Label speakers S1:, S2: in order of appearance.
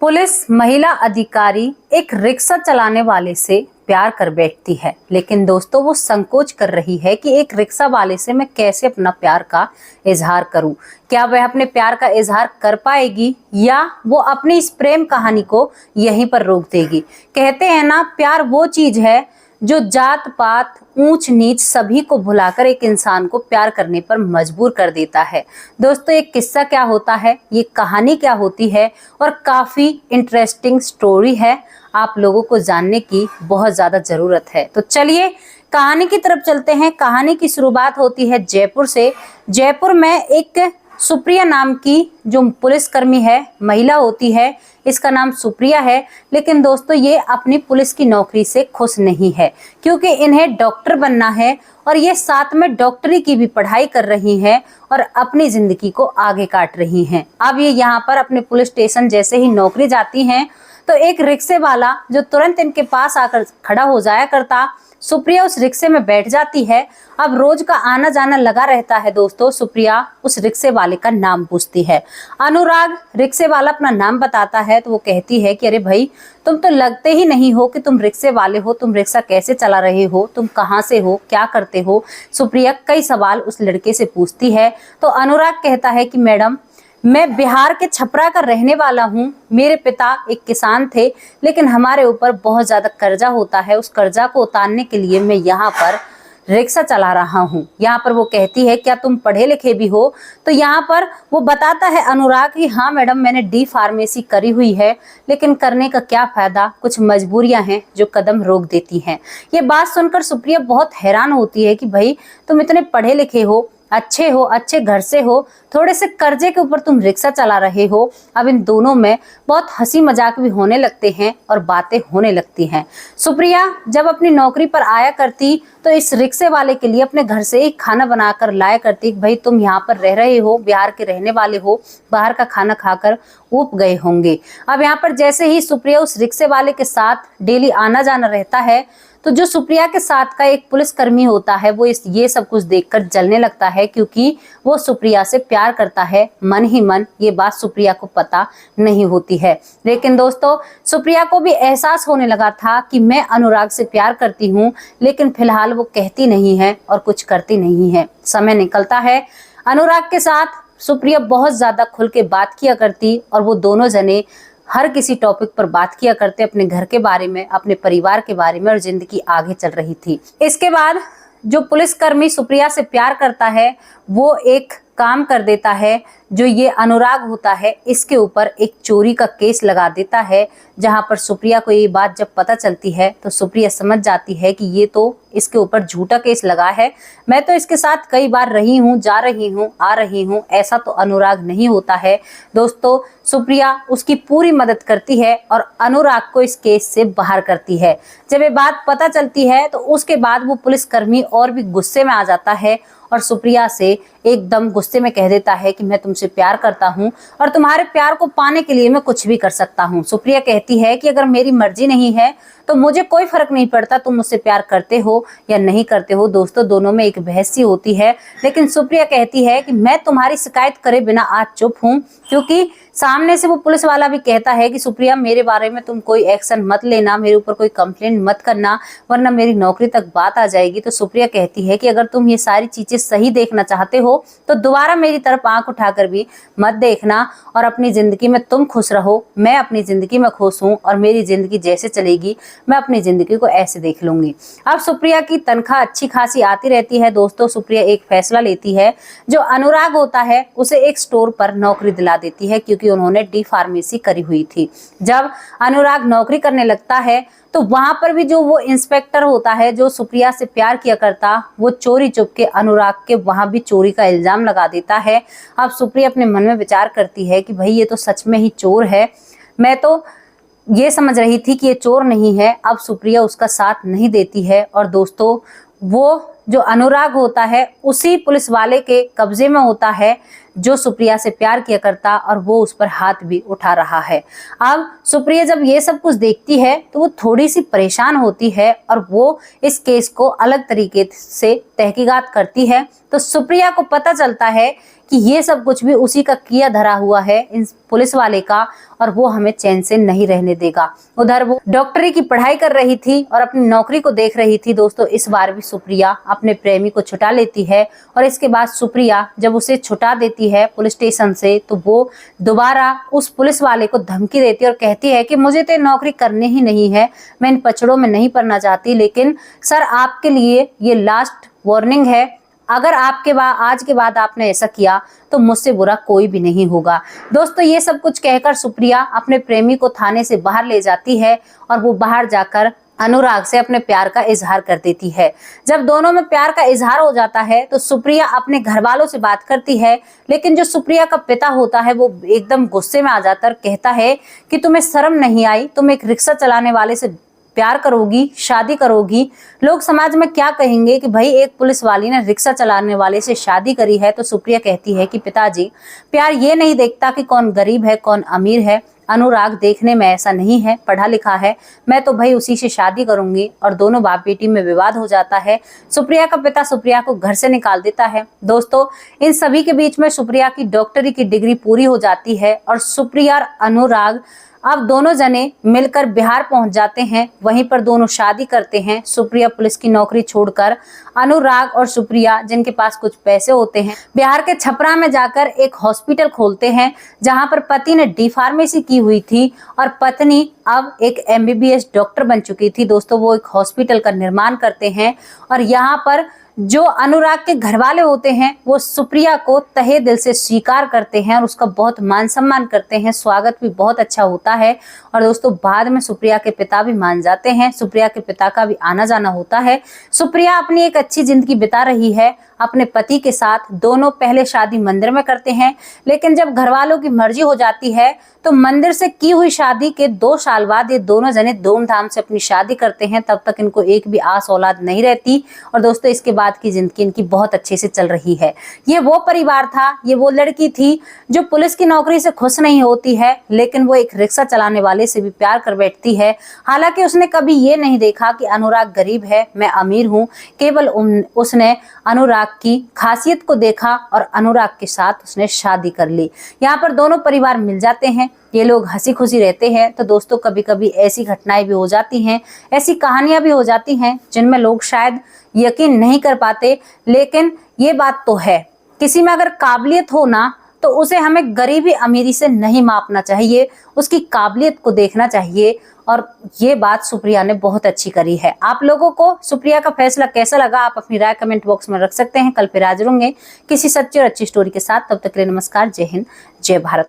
S1: Police महिला अधिकारी एक रिक्शा चलाने वाले से प्यार कर बैठती है, लेकिन दोस्तों वो संकोच कर रही है कि एक रिक्शा वाले से मैं कैसे अपना प्यार का इजहार करूं। क्या वह अपने प्यार का इजहार कर पाएगी या वो अपनी इस प्रेम कहानी को यहीं पर रोक देगी। कहते हैं ना, प्यार वो चीज है जो जात पात ऊंच नीच सभी को भुलाकर एक इंसान को प्यार करने पर मजबूर कर देता है। दोस्तों, एक किस्सा क्या होता है, ये कहानी क्या होती है और काफी इंटरेस्टिंग स्टोरी है। आप लोगों को जानने की बहुत ज्यादा जरूरत है। तो चलिए कहानी की तरफ चलते हैं। कहानी की शुरुआत होती है जयपुर से। जयपुर में एक सुप्रिया नाम की जो पुलिसकर्मी है, महिला होती है, इसका नाम सुप्रिया है। लेकिन दोस्तों ये अपनी पुलिस की नौकरी से खुश नहीं है, क्योंकि इन्हें डॉक्टर बनना है और ये साथ में डॉक्टरी की भी पढ़ाई कर रही हैं और अपनी जिंदगी को आगे काट रही हैं। अब ये यहाँ पर अपने पुलिस स्टेशन जैसे ही नौकरी जाती हैं तो एक रिक्शे वाला जो तुरंत इनके पास आकर खड़ा हो जाया करता, सुप्रिया उस रिक्शे में बैठ जाती है। अब रोज का आना जाना लगा रहता है। दोस्तों, सुप्रिया उस रिक्शे वाले का नाम पूछती है। अनुराग रिक्शे वाला अपना नाम बताता है तो वो कहती है कि अरे भाई, तुम तो लगते ही नहीं हो कि तुम रिक्शे वाले हो। तुम रिक्शा कैसे चला रहे हो, तुम कहाँ से हो, क्या करते हो। सुप्रिया कई सवाल उस लड़के से पूछती है तो अनुराग कहता है कि मैडम, मैं बिहार के छपरा का रहने वाला हूँ। मेरे पिता एक किसान थे, लेकिन हमारे ऊपर बहुत ज्यादा कर्जा होता है। उस कर्जा को उतारने के लिए मैं यहाँ पर रिक्शा चला रहा हूँ। यहाँ पर वो कहती है क्या तुम पढ़े लिखे भी हो। तो यहाँ पर वो बताता है अनुराग कि हाँ मैडम, मैंने डी फार्मेसी करी हुई है, लेकिन करने का क्या फायदा, कुछ मजबूरियां हैं जो कदम रोक देती हैं। ये बात सुनकर सुप्रिया बहुत हैरान होती है कि भाई, तुम इतने पढ़े लिखे हो, अच्छे हो, अच्छे घर से हो, थोड़े से कर्जे के ऊपर तुम रिक्शा चला रहे हो। अब इन दोनों में बहुत हंसी मजाक भी होने लगते हैं और बातें होने लगती हैं। सुप्रिया जब अपनी नौकरी पर आया करती तो इस रिक्शे वाले के लिए अपने घर से ही खाना बनाकर लाया करती। भाई, तुम यहाँ पर रह रहे हो, बिहार के रहने वाले हो, बाहर का खाना खाकर ऊब गए होंगे। अब यहाँ पर जैसे ही सुप्रिया उस रिक्शे वाले के साथ डेली आना जाना रहता है तो जो सुप्रिया के साथ का एक पुलिसकर्मी होता है वो ये सब कुछ देखकर जलने लगता है, क्योंकि वो सुप्रिया से प्यार करता है मन ही मन। ये बात सुप्रिया को पता नहीं होती है। लेकिन दोस्तों, सुप्रिया को भी एहसास होने लगा था कि मैं अनुराग से प्यार करती हूँ, लेकिन फिलहाल वो कहती नहीं है और कुछ करती नहीं है। समय निकलता है। अनुराग के साथ सुप्रिया बहुत ज्यादा खुल के बात किया करती और वो दोनों जने हर किसी टॉपिक पर बात किया करते, अपने घर के बारे में, अपने परिवार के बारे में, और जिंदगी आगे चल रही थी। इसके बाद जो पुलिसकर्मी सुप्रिया से प्यार करता है वो एक काम कर देता है। जो ये अनुराग होता है इसके ऊपर एक चोरी का केस लगा देता है, जहां पर सुप्रिया को ये बात जब पता चलती है तो सुप्रिया समझ जाती है कि ये तो इसके ऊपर झूठा केस लगा है। मैं तो इसके साथ कई बार रही हूँ, जा रही हूँ, आ रही हूँ, ऐसा तो अनुराग नहीं होता है। दोस्तों, सुप्रिया उसकी पूरी मदद करती है और अनुराग को इस केस से बाहर करती है। जब ये बात पता चलती है तो उसके बाद वो पुलिसकर्मी और भी गुस्से में आ जाता है और सुप्रिया से एकदम गुस्से में कह देता है कि मैं तुमसे प्यार करता हूँ और तुम्हारे प्यार को पाने के लिए मैं कुछ भी कर सकता हूँ। सुप्रिया कहती है कि अगर मेरी मर्जी नहीं है तो मुझे कोई फर्क नहीं पड़ता तुम मुझसे प्यार करते हो या नहीं करते हो। दोस्तों, दोनों में एक बहस सी होती है, लेकिन सुप्रिया कहती है कि मैं तुम्हारी शिकायत करे बिना आज चुप हूँ, क्योंकि सामने से वो पुलिस वाला भी कहता है कि सुप्रिया, मेरे बारे में तुम कोई एक्शन मत लेना, मेरे ऊपर कोई कंप्लेंट मत करना, वरना मेरी नौकरी तक बात आ जाएगी। तो सुप्रिया कहती है कि अगर तुम ये सारी चीजें सही देखना चाहते हो तो दोबारा मेरी तरफ आंख उठाकर भी मत देखना और अपनी जिंदगी में तुम खुश रहो। मैं अपनी जिंदगी में खुश हूँ और मेरी जिंदगी जैसे चलेगी मैं अपनी जिंदगी को ऐसे देख लूंगी। अब सुप्रिया की तनख्वाह अच्छी खासी आती रहती है। दोस्तों, सुप्रिया एक फैसला लेती है। जो अनुराग होता है उसे एक स्टोर पर नौकरी दिला देती है, क्योंकि उन्होंने डी फार्मेसी करी हुई थी। जब अनुराग नौकरी करने लगता है तो वहां पर भी जो वो इंस्पेक्टर होता है जो सुप्रिया से प्यार किया करता, वो चोरी चुप के अनुराग के वहां भी चोरी का इल्जाम लगा देता है। अब सुप्रिया अपने मन में विचार करती है कि भाई, ये तो सच में ही चोर है। मैं तो ये समझ रही थी कि ये चोर नहीं है। अब सुप्रिया उसका साथ नहीं देती है और दोस्तों, वो जो अनुराग होता है उसी पुलिस वाले के कब्जे में होता है जो सुप्रिया से प्यार किया करता और वो उस पर हाथ भी उठा रहा है। अब सुप्रिया जब ये सब कुछ देखती है तो वो थोड़ी सी परेशान होती है और वो इस केस को अलग तरीके से तहकीकात करती है। तो सुप्रिया को पता चलता है कि ये सब कुछ भी उसी का किया धरा हुआ है, इन पुलिस वाले का, और वो हमें चैन से नहीं रहने देगा। उधर वो डॉक्टरी की पढ़ाई कर रही थी और अपनी नौकरी को देख रही थी। दोस्तों इस बार भी सुप्रिया अपने प्रेमी को छुटा लेती है और इसके बाद सुप्रिया जब उसे छुटा देती है पुलिस स्टेशन से, तो वो दोबारा उस पुलिस वाले को धमकी देती है और कहती है कि मुझे तो नौकरी करनी ही नहीं है, मैं इन पचड़ों में नहीं पड़ना चाहती, लेकिन सर आपके लिए ये लास्ट वार्निंग है, अगर आपके बाद आज के बाद आपने ऐसा किया तो मुझसे बुरा कोई भी नहीं होगा। दोस्तों ये सब कुछ कहकर सुप्रिया अपने प्रेमी को थाने से बाहर ले जाती है और वो बाहर जाकर अनुराग से अपने प्यार का इजहार कर देती है। जब दोनों में प्यार का इजहार हो जाता है तो सुप्रिया अपने घर वालों से बात करती है, लेकिन जो सुप्रिया का पिता होता है वो एकदम गुस्से में आ जाता है और कहता है कि तुम्हें शर्म नहीं आई, तुम एक रिक्शा चलाने वाले से प्यार करोगी, शादी करोगी, लोग समाज में क्या कहेंगे कि भाई एक पुलिस वाली ने रिक्शा चलाने वाले से शादी करी है। तो सुप्रिया कहती है कि पिताजी, प्यार ये नहीं देखता कि कौन गरीब है कौन अमीर है, अनुराग देखने में ऐसा नहीं है, पढ़ा लिखा है, मैं तो भाई उसी से शादी करूंगी। और दोनों बाप बेटी में विवाद हो जाता है। सुप्रिया का पिता सुप्रिया को घर से निकाल देता है। दोस्तों इन सभी के बीच में सुप्रिया की डॉक्टरी की डिग्री पूरी हो जाती है और सुप्रिया और अनुराग अब दोनों जने मिलकर बिहार पहुंच जाते हैं। वहीं पर दोनों शादी करते हैं। सुप्रिया पुलिस की नौकरी छोड़कर अनुराग और सुप्रिया जिनके पास कुछ पैसे होते हैं बिहार के छपरा में जाकर एक हॉस्पिटल खोलते हैं, जहां पर पति ने डी फार्मेसी की हुई थी और पत्नी अब एक MBBS डॉक्टर बन चुकी थी। दोस्तों वो एक हॉस्पिटल का निर्माण करते हैं और यहाँ पर जो अनुराग के घर वाले होते हैं वो सुप्रिया को तहे दिल से स्वीकार करते हैं और उसका बहुत मान सम्मान करते हैं, स्वागत भी बहुत अच्छा होता है। और दोस्तों बाद में सुप्रिया के पिता भी मान जाते हैं, सुप्रिया के पिता का भी आना जाना होता है। सुप्रिया अपनी एक अच्छी जिंदगी बिता रही है अपने पति के साथ। दोनों पहले शादी मंदिर में करते हैं, लेकिन जब घर वालों की मर्जी हो जाती है तो मंदिर से की हुई शादी के 2 साल बाद ये दोनों जने धूमधाम से अपनी शादी करते हैं। तब तक इनको एक भी आस औलाद नहीं रहती और दोस्तों इसके बाद की जिंदगी इनकी बहुत अच्छे से चल रही है। ये वो परिवार था, ये वो लड़की थी जो पुलिस की नौकरी से खुश नहीं होती है, लेकिन वो एक रिक्शा चलाने वाले से भी प्यार कर बैठती है। हालांकि उसने कभी ये नहीं देखा कि अनुराग गरीब है, मैं अमीर हूँ, केवल उसने अनुराग की खासियत को देखा और अनुराग के साथ उसने शादी कर ली। यहाँ पर दोनों परिवार मिल जाते हैं, ये लोग हंसी खुशी रहते हैं। तो दोस्तों कभी कभी ऐसी घटनाएं भी हो जाती हैं, ऐसी कहानियां भी हो जाती हैं जिनमें लोग शायद यकीन नहीं कर पाते, लेकिन ये बात तो है, किसी में अगर काबिलियत हो ना तो उसे हमें गरीबी अमीरी से नहीं मापना चाहिए, उसकी काबिलियत को देखना चाहिए। और ये बात सुप्रिया ने बहुत अच्छी करी है। आप लोगों को सुप्रिया का फैसला कैसा लगा, आप अपनी राय कमेंट बॉक्स में रख सकते हैं। कल फिर हाजिर होंगे किसी सच्ची और अच्छी स्टोरी के साथ। तब तक के लिए नमस्कार, जय हिंद, जय भारत।